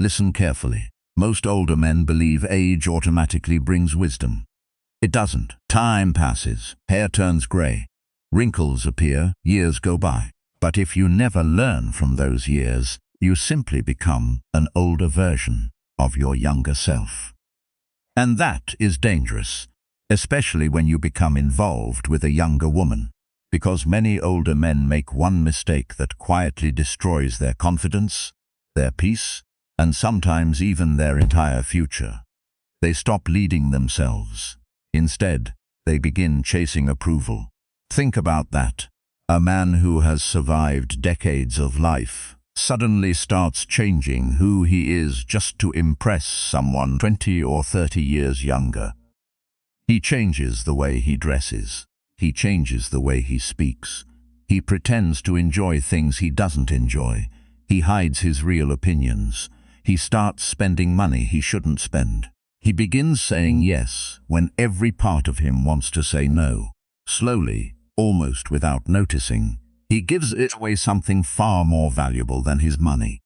Listen carefully. Most older men believe age automatically brings wisdom. It doesn't. Time passes, hair turns grey, wrinkles appear, years go by. But if you never learn from those years, you simply become an older version of your younger self. And that is dangerous, especially when you become involved with a younger woman, because many older men make one mistake that quietly destroys their confidence, their peace, and sometimes even their entire future. They stop leading themselves. Instead, they begin chasing approval. Think about that. A man who has survived decades of life suddenly starts changing who he is just to impress someone 20 or 30 years younger. He changes the way he dresses. He changes the way he speaks. He pretends to enjoy things he doesn't enjoy. He hides his real opinions. He starts spending money he shouldn't spend. He begins saying yes when every part of him wants to say no. Slowly, almost without noticing, he gives away something far more valuable than his money.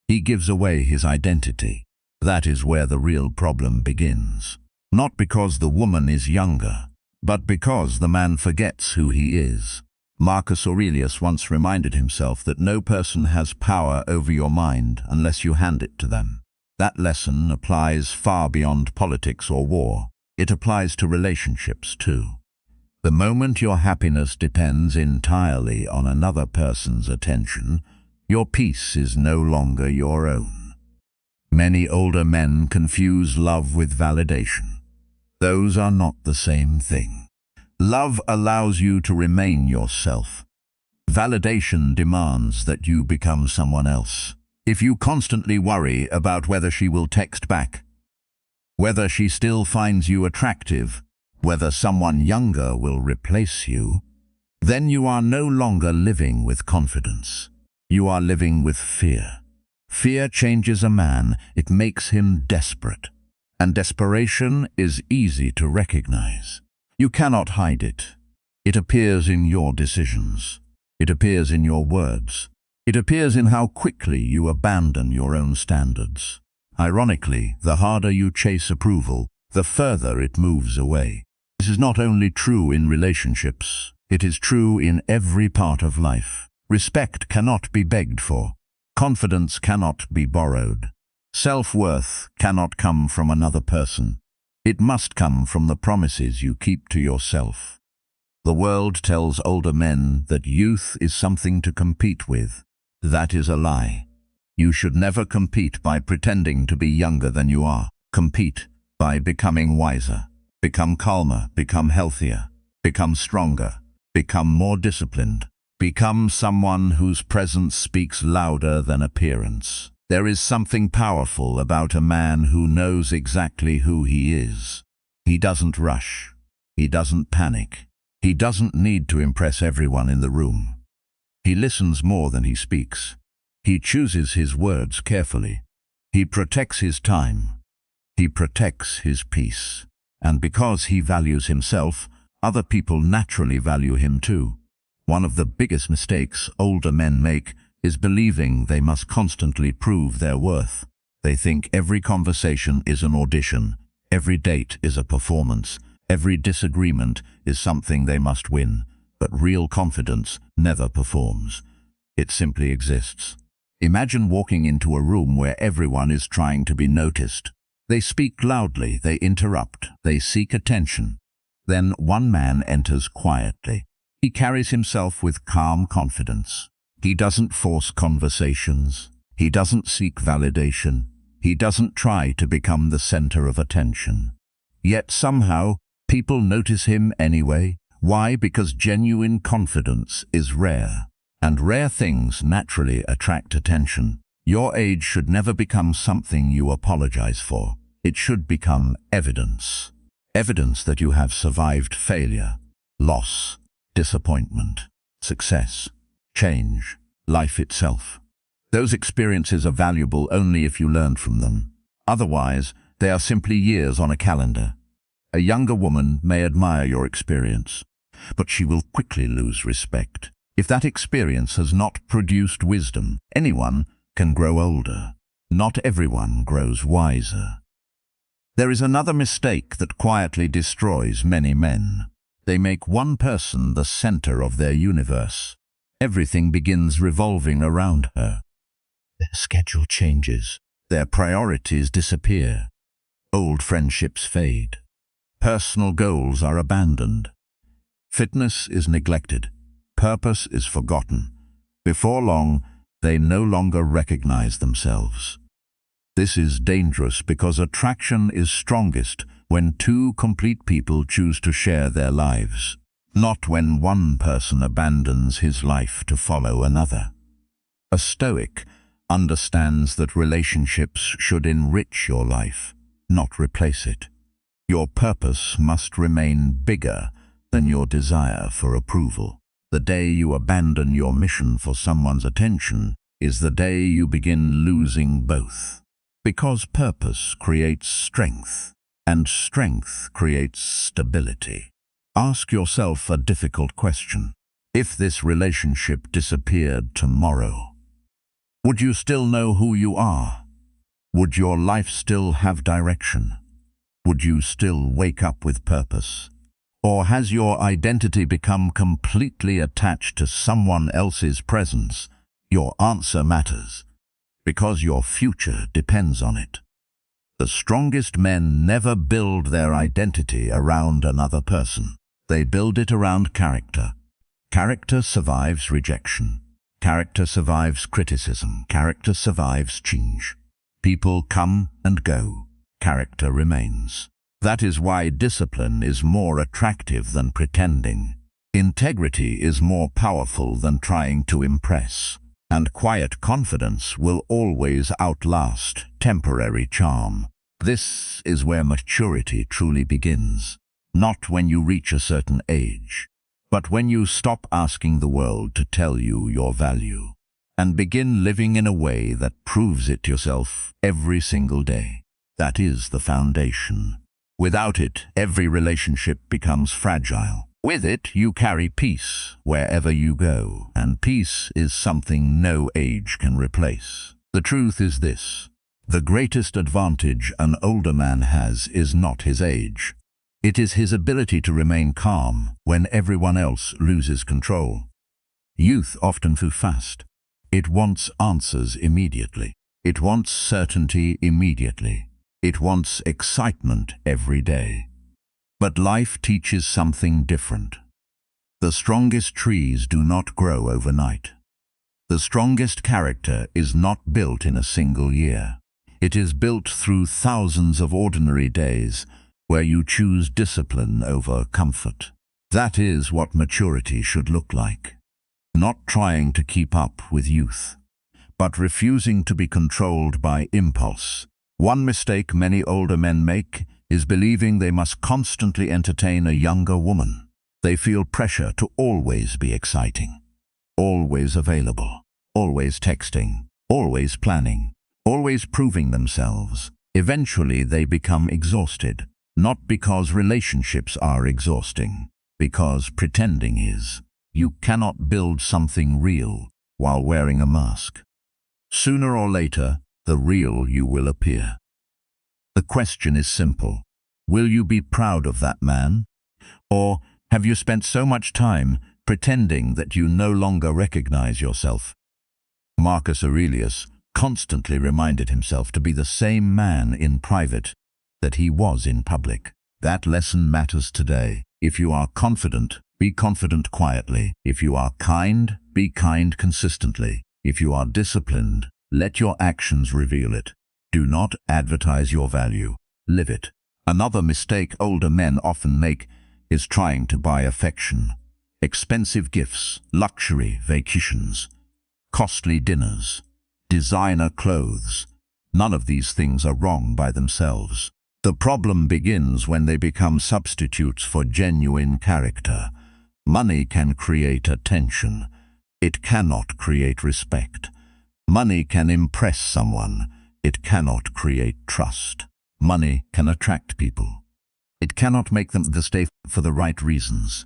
He gives away his identity. That is where the real problem begins. Not because the woman is younger, but because the man forgets who he is. Marcus Aurelius once reminded himself that no person has power over your mind unless you hand it to them. That lesson applies far beyond politics or war. It applies to relationships too. The moment your happiness depends entirely on another person's attention, your peace is no longer your own. Many older men confuse love with validation. Those are not the same thing. Love allows you to remain yourself. Validation demands that you become someone else. If you constantly worry about whether she will text back, whether she still finds you attractive, whether someone younger will replace you, then you are no longer living with confidence. You are living with fear. Fear changes a man. It makes him desperate. And desperation is easy to recognize. You cannot hide it. It appears in your decisions. It appears in your words. It appears in how quickly you abandon your own standards. Ironically, the harder you chase approval, the further it moves away. This is not only true in relationships, it is true in every part of life. Respect cannot be begged for. Confidence cannot be borrowed. Self-worth cannot come from another person. It must come from the promises you keep to yourself. The world tells older men that youth is something to compete with. That is a lie. You should never compete by pretending to be younger than you are. Compete by becoming wiser. Become calmer, become healthier, become stronger, become more disciplined. Become someone whose presence speaks louder than appearance. There is something powerful about a man who knows exactly who he is. He doesn't rush. He doesn't panic. He doesn't need to impress everyone in the room. He listens more than he speaks. He chooses his words carefully. He protects his time. He protects his peace. And because he values himself, other people naturally value him too. One of the biggest mistakes older men make is believing they must constantly prove their worth. They think every conversation is an audition, every date is a performance, every disagreement is something they must win. But real confidence never performs. It simply exists. Imagine walking into a room where everyone is trying to be noticed. They speak loudly, they interrupt, they seek attention. Then one man enters quietly. He carries himself with calm confidence. He doesn't force conversations. He doesn't seek validation. He doesn't try to become the center of attention. Yet somehow, people notice him anyway. Why? Because genuine confidence is rare. And rare things naturally attract attention. Your age should never become something you apologize for. It should become evidence. Evidence that you have survived failure, loss, disappointment, success, change, life itself. Those experiences are valuable only if you learn from them. Otherwise, they are simply years on a calendar. A younger woman may admire your experience, but she will quickly lose respect. If that experience has not produced wisdom, anyone can grow older. Not everyone grows wiser. There is another mistake that quietly destroys many men. They make one person the center of their universe. Everything begins revolving around her. Their schedule changes. Their priorities disappear. Old friendships fade. Personal goals are abandoned. Fitness is neglected. Purpose is forgotten. Before long, they no longer recognize themselves. This is dangerous because attraction is strongest when two complete people choose to share their lives, not when one person abandons his life to follow another. A Stoic understands that relationships should enrich your life, not replace it. Your purpose must remain bigger than your desire for approval. The day you abandon your mission for someone's attention is the day you begin losing both. Because purpose creates strength, and strength creates stability. Ask yourself a difficult question. If this relationship disappeared tomorrow, would you still know who you are? Would your life still have direction? Would you still wake up with purpose? Or has your identity become completely attached to someone else's presence? Your answer matters, because your future depends on it. The strongest men never build their identity around another person. They build it around character. Character survives rejection. Character survives criticism. Character survives change. People come and go. Character remains. That is why discipline is more attractive than pretending. Integrity is more powerful than trying to impress. And quiet confidence will always outlast temporary charm. This is where maturity truly begins. Not when you reach a certain age, but when you stop asking the world to tell you your value, and begin living in a way that proves it yourself every single day. That is the foundation. Without it, every relationship becomes fragile. With it, you carry peace wherever you go, and peace is something no age can replace. The truth is this: the greatest advantage an older man has is not his age. It is his ability to remain calm when everyone else loses control. Youth often moves fast. It wants answers immediately. It wants certainty immediately. It wants excitement every day. But life teaches something different. The strongest trees do not grow overnight. The strongest character is not built in a single year. It is built through thousands of ordinary days where you choose discipline over comfort. That is what maturity should look like. Not trying to keep up with youth, but refusing to be controlled by impulse. One mistake many older men make is believing they must constantly entertain a younger woman. They feel pressure to always be exciting, always available, always texting, always planning, always proving themselves. Eventually they become exhausted, not because relationships are exhausting, because pretending is. You cannot build something real while wearing a mask. Sooner or later, the real you will appear. The question is simple. Will you be proud of that man? Or have you spent so much time pretending that you no longer recognize yourself? Marcus Aurelius constantly reminded himself to be the same man in private that he was in public. That lesson matters today. If you are confident, be confident quietly. If you are kind, be kind consistently. If you are disciplined, let your actions reveal it. Do not advertise your value. Live it. Another mistake older men often make is trying to buy affection. Expensive gifts, luxury vacations, costly dinners, designer clothes. None of these things are wrong by themselves. The problem begins when they become substitutes for genuine character. Money can create attention. It cannot create respect. Money can impress someone. It cannot create trust. Money can attract people. It cannot make them stay for the right reasons.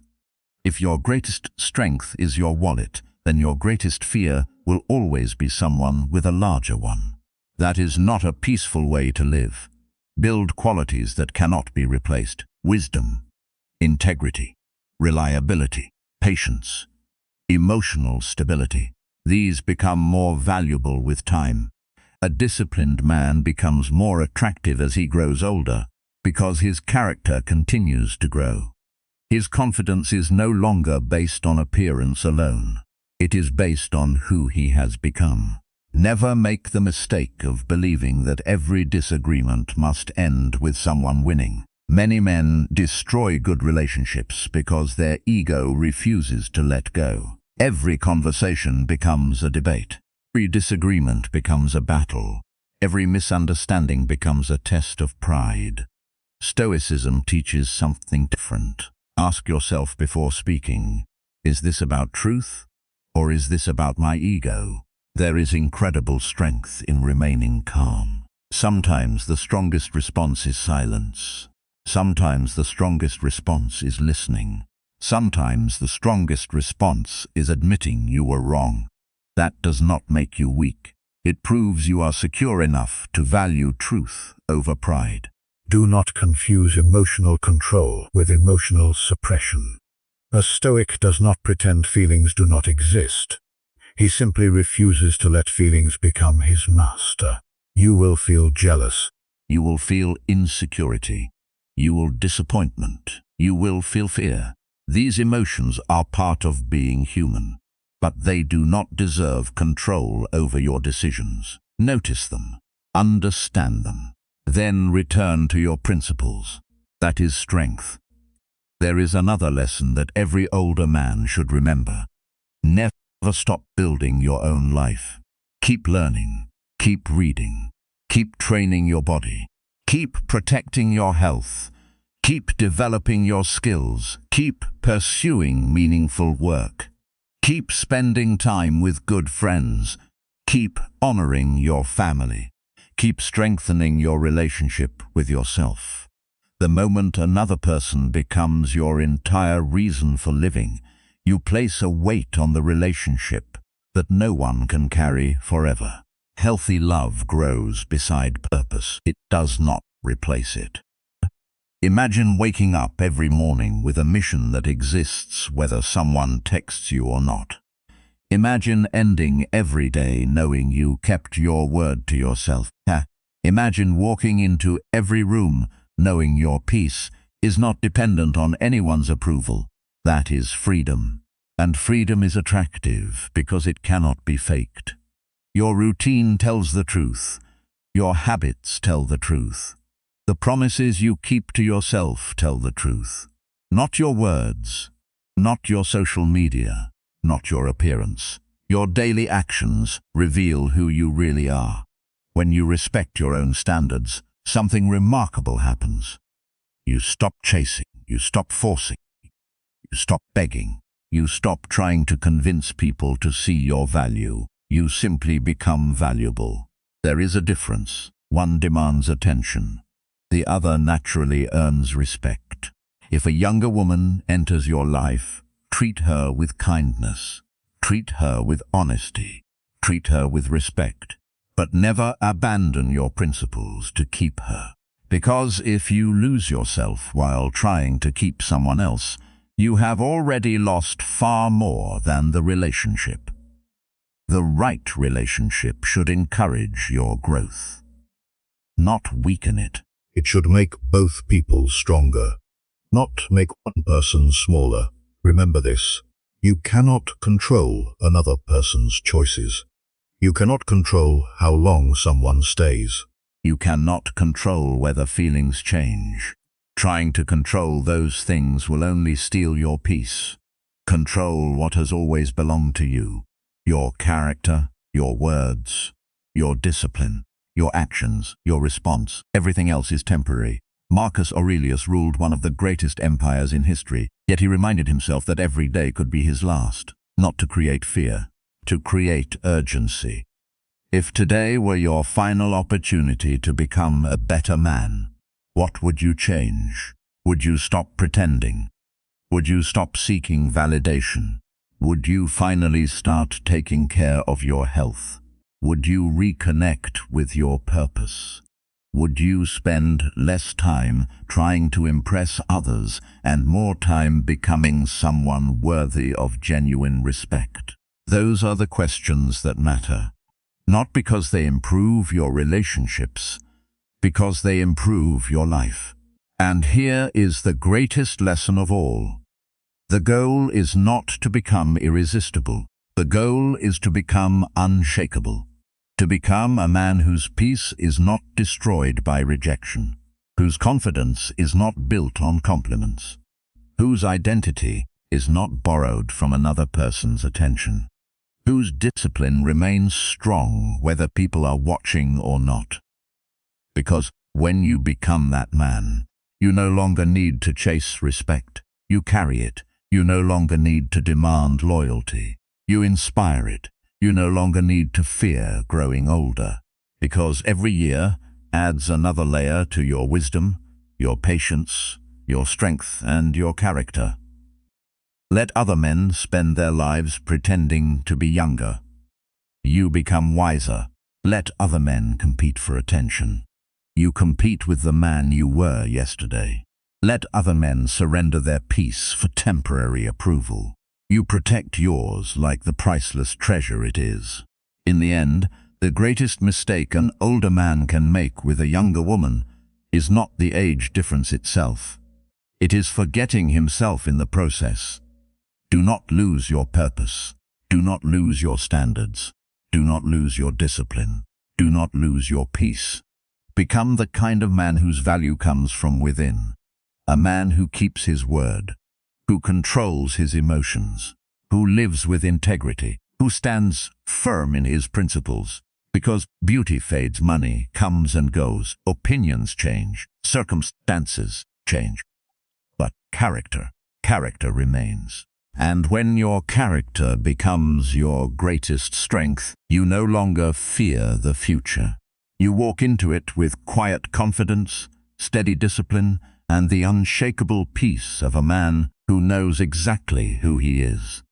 If your greatest strength is your wallet, then your greatest fear will always be someone with a larger one. That is not a peaceful way to live. Build qualities that cannot be replaced: wisdom, integrity, reliability, patience, emotional stability. These become more valuable with time. A disciplined man becomes more attractive as he grows older because his character continues to grow. His confidence is no longer based on appearance alone. It is based on who he has become. Never make the mistake of believing that every disagreement must end with someone winning. Many men destroy good relationships because their ego refuses to let go. Every conversation becomes a debate. Every disagreement becomes a battle. Every misunderstanding becomes a test of pride. Stoicism teaches something different. Ask yourself before speaking, is this about truth, or is this about my ego? There is incredible strength in remaining calm. Sometimes the strongest response is silence. Sometimes the strongest response is listening. Sometimes the strongest response is admitting you were wrong. That does not make you weak. It proves you are secure enough to value truth over pride. Do not confuse emotional control with emotional suppression. A Stoic does not pretend feelings do not exist. He simply refuses to let feelings become his master. You will feel jealous. You will feel insecurity. You will disappointment. You will feel fear. These emotions are part of being human, but they do not deserve control over your decisions. Notice them. Understand them. Then return to your principles. That is strength. There is another lesson that every older man should remember. Never stop building your own life. Keep learning. Keep reading. Keep training your body. Keep protecting your health. Keep developing your skills. Keep pursuing meaningful work. Keep spending time with good friends. Keep honoring your family. Keep strengthening your relationship with yourself. The moment another person becomes your entire reason for living, you place a weight on the relationship that no one can carry forever. Healthy love grows beside purpose. It does not replace it. Imagine waking up every morning with a mission that exists whether someone texts you or not. Imagine ending every day knowing you kept your word to yourself. Imagine walking into every room knowing your peace is not dependent on anyone's approval. That is freedom. And freedom is attractive because it cannot be faked. Your routine tells the truth. Your habits tell the truth. The promises you keep to yourself tell the truth. Not your words, not your social media, not your appearance. Your daily actions reveal who you really are. When you respect your own standards, something remarkable happens. You stop chasing, you stop forcing, you stop begging, you stop trying to convince people to see your value. You simply become valuable. There is a difference. One demands attention. The other naturally earns respect. If a younger woman enters your life, treat her with kindness. Treat her with honesty. Treat her with respect. But never abandon your principles to keep her. Because if you lose yourself while trying to keep someone else, you have already lost far more than the relationship. The right relationship should encourage your growth, not weaken it. It should make both people stronger, not make one person smaller. Remember this. You cannot control another person's choices. You cannot control how long someone stays. You cannot control whether feelings change. Trying to control those things will only steal your peace. Control what has always belonged to you. Your character, your words, your discipline, your actions, your response. Everything else is temporary. Marcus Aurelius ruled one of the greatest empires in history, yet he reminded himself that every day could be his last. Not to create fear, to create urgency. If today were your final opportunity to become a better man, what would you change? Would you stop pretending? Would you stop seeking validation? Would you finally start taking care of your health? Would you reconnect with your purpose? Would you spend less time trying to impress others and more time becoming someone worthy of genuine respect? Those are the questions that matter. Not because they improve your relationships, because they improve your life. And here is the greatest lesson of all. The goal is not to become irresistible. The goal is to become unshakable. To become a man whose peace is not destroyed by rejection, whose confidence is not built on compliments, whose identity is not borrowed from another person's attention, whose discipline remains strong whether people are watching or not. Because when you become that man, you no longer need to chase respect. You carry it. You no longer need to demand loyalty. You inspire it. You no longer need to fear growing older, because every year adds another layer to your wisdom, your patience, your strength, and your character. Let other men spend their lives pretending to be younger. You become wiser. Let other men compete for attention. You compete with the man you were yesterday. Let other men surrender their peace for temporary approval. You protect yours like the priceless treasure it is. In the end, the greatest mistake an older man can make with a younger woman is not the age difference itself. It is forgetting himself in the process. Do not lose your purpose. Do not lose your standards. Do not lose your discipline. Do not lose your peace. Become the kind of man whose value comes from within. A man who keeps his word, who controls his emotions, who lives with integrity, who stands firm in his principles. Because beauty fades, money comes and goes, opinions change, circumstances change. But character remains. And when your character becomes your greatest strength, you no longer fear the future. You walk into it with quiet confidence, steady discipline, and the unshakable peace of a man who knows exactly who he is.